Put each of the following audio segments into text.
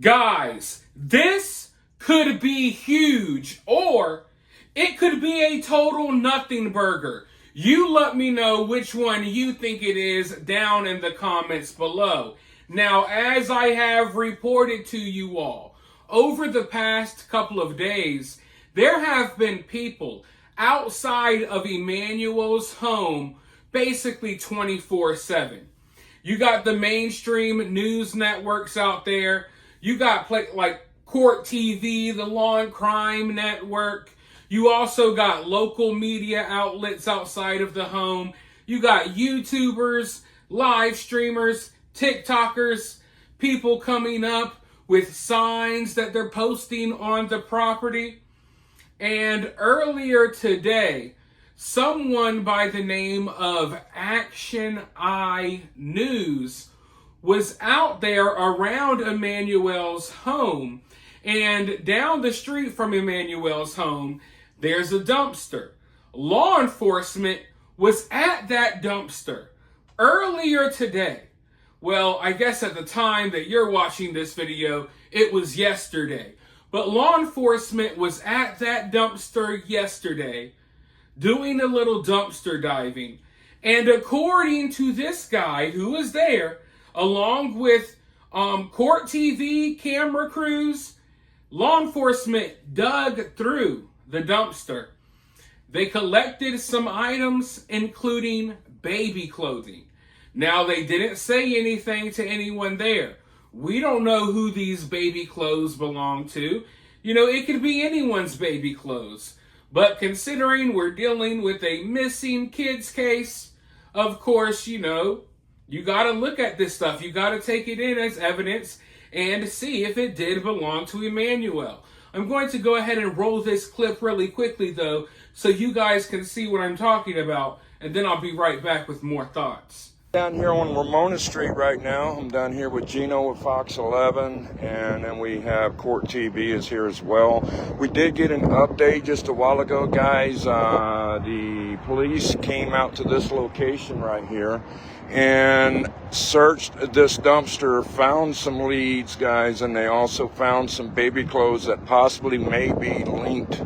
Guys, this could be huge, or it could be a total nothing burger. You let me know which one you think it is down in the comments below. Now, as I have reported to you all, over the past couple of days, there have been people outside of Emmanuel's home basically 24/7. You got the mainstream news networks out there. You got like Court TV, the Law and Crime Network. You also got local media outlets outside of the home. You got YouTubers, live streamers, TikTokers, people coming up with signs that they're posting on the property. And earlier today, someone by the name of Action Eye News was out there around Emmanuel's home. And down the street from Emmanuel's home, there's a dumpster. Law enforcement was at that dumpster earlier today. Well, I guess at the time that you're watching this video, it was yesterday. But law enforcement was at that dumpster yesterday doing a little dumpster diving. And according to this guy who was there, along with Court TV camera crews, law enforcement dug through the dumpster. They collected some items, including baby clothing. Now, they didn't say anything to anyone there. We don't know who these baby clothes belong to. You know, it could be anyone's baby clothes. But considering we're dealing with a missing kids case, of course, you know, you got to look at this stuff. You got to take it in as evidence and see if it did belong to Emmanuel. I'm going to go ahead and roll this clip really quickly, though, so you guys can see what I'm talking about, and then I'll be right back with more thoughts. Down here on Ramona Street right now. I'm down here with Gino with Fox 11, and then we have Court TV is here as well. We did get an update just a while ago, guys. The police came out to this location right here and searched this dumpster, found some leads, guys, and they also found some baby clothes that possibly may be linked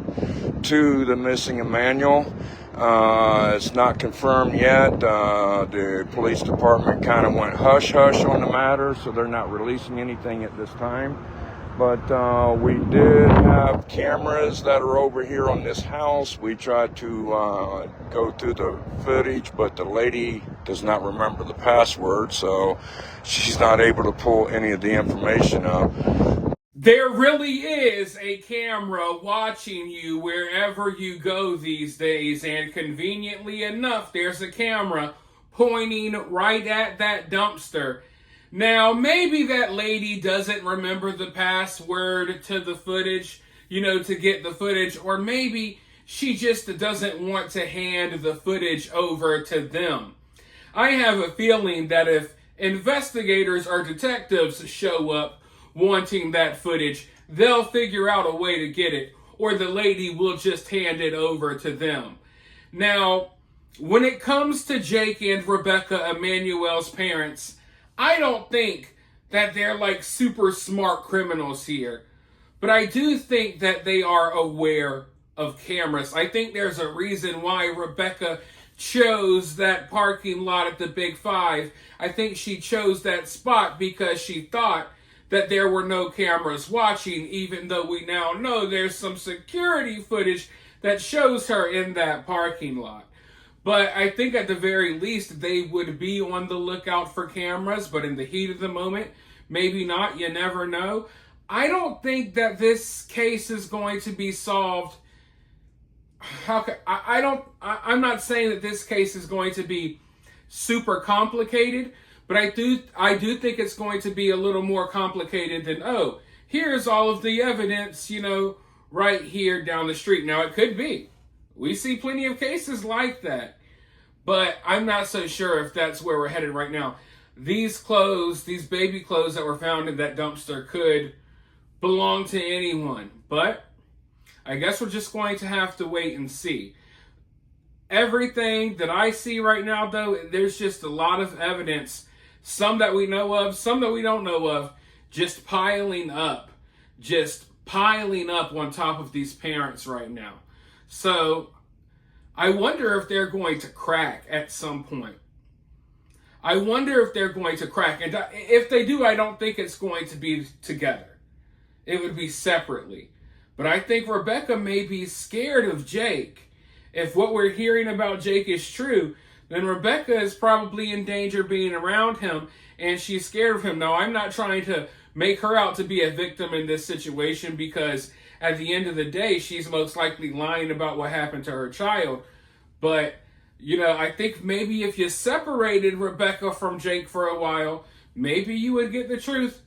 to the missing Emmanuel. It's not confirmed yet. The police department kind of went hush-hush on the matter, so they're not releasing anything at this time. But we did have cameras that are over here on this house. We tried to go through the footage, but the lady does not remember the password, so she's not able to pull any of the information up. There really is a camera watching you wherever you go these days, and conveniently enough, there's a camera pointing right at that dumpster. Now, maybe that lady doesn't remember the password to the footage, you know, to get the footage, or maybe she just doesn't want to hand the footage over to them. I have a feeling that if investigators or detectives show up wanting that footage, they'll figure out a way to get it, or the lady will just hand it over to them. Now, when it comes to Jake and Rebecca Emmanuel's parents, I don't think that they're like super smart criminals here, but I do think that they are aware of cameras. I think there's a reason why Rebecca chose that parking lot at the Big Five. I think she chose that spot because she thought that there were no cameras watching, even though we now know there's some security footage that shows her in that parking lot. But I think at the very least, they would be on the lookout for cameras, but in the heat of the moment, maybe not, you never know. I don't think that this case is going to be solved. I'm not saying that this case is going to be super complicated, but I do think it's going to be a little more complicated than, oh, here's all of the evidence, you know, right here down the street. Now, it could be. We see plenty of cases like that. But I'm not so sure if that's where we're headed right now. These clothes, these baby clothes that were found in that dumpster could belong to anyone. But I guess we're just going to have to wait and see. Everything that I see right now, though, there's just a lot of evidence. Some that we know of, some that we don't know of, just piling up on top of these parents right now. So I wonder if they're going to crack at some point. I wonder if they're going to crack. And if they do, I don't think it's going to be together. It would be separately. But I think Rebecca may be scared of Jake. If what we're hearing about Jake is true, then Rebecca is probably in danger being around him, and she's scared of him. Now, I'm not trying to make her out to be a victim in this situation, because at the end of the day, she's most likely lying about what happened to her child. But, you know, I think maybe if you separated Rebecca from Jake for a while, maybe you would get the truth,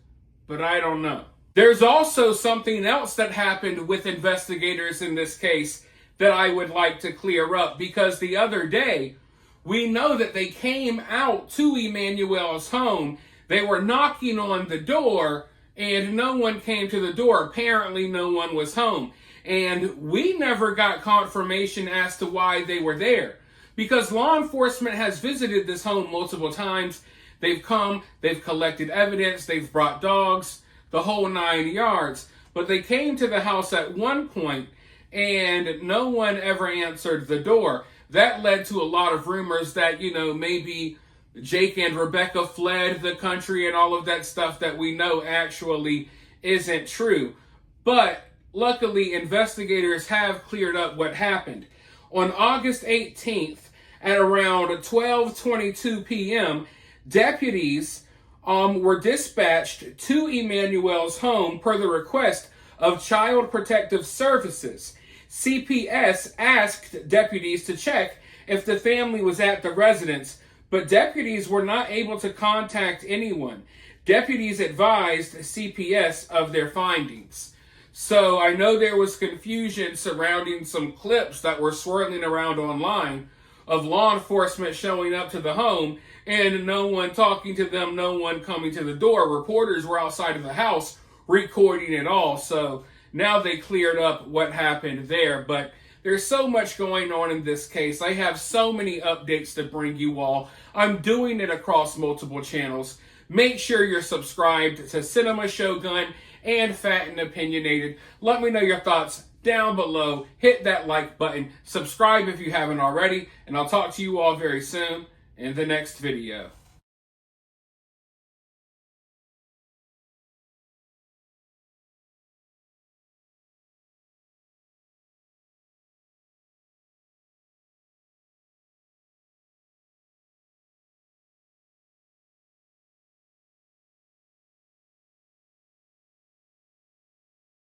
but I don't know. There's also something else that happened with investigators in this case that I would like to clear up, because the other day, we know that they came out to Emmanuel's home. They were knocking on the door, and no one came to the door. Apparently, no one was home. And we never got confirmation as to why they were there, because law enforcement has visited this home multiple times. They've come, they've collected evidence, they've brought dogs, the whole 9 yards. But they came to the house at one point, and no one ever answered the door. That led to a lot of rumors that, you know, maybe Jake and Rebecca fled the country and all of that stuff that we know actually isn't true. But luckily, investigators have cleared up what happened. On August 18th, at around 12:22 p.m., deputies were dispatched to Emmanuel's home per the request of Child Protective Services. CPS asked deputies to check if the family was at the residence, but deputies were not able to contact anyone. Deputies advised CPS of their findings. So I know there was confusion surrounding some clips that were swirling around online of law enforcement showing up to the home and no one talking to them, no one coming to the door. Reporters were outside of the house recording it all. So now they cleared up what happened there. But there's so much going on in this case. I have so many updates to bring you all. I'm doing it across multiple channels. Make sure you're subscribed to Cinema Shogun and Fat and Opinionated. Let me know your thoughts down below. Hit that like button. Subscribe if you haven't already. And I'll talk to you all very soon in the next video.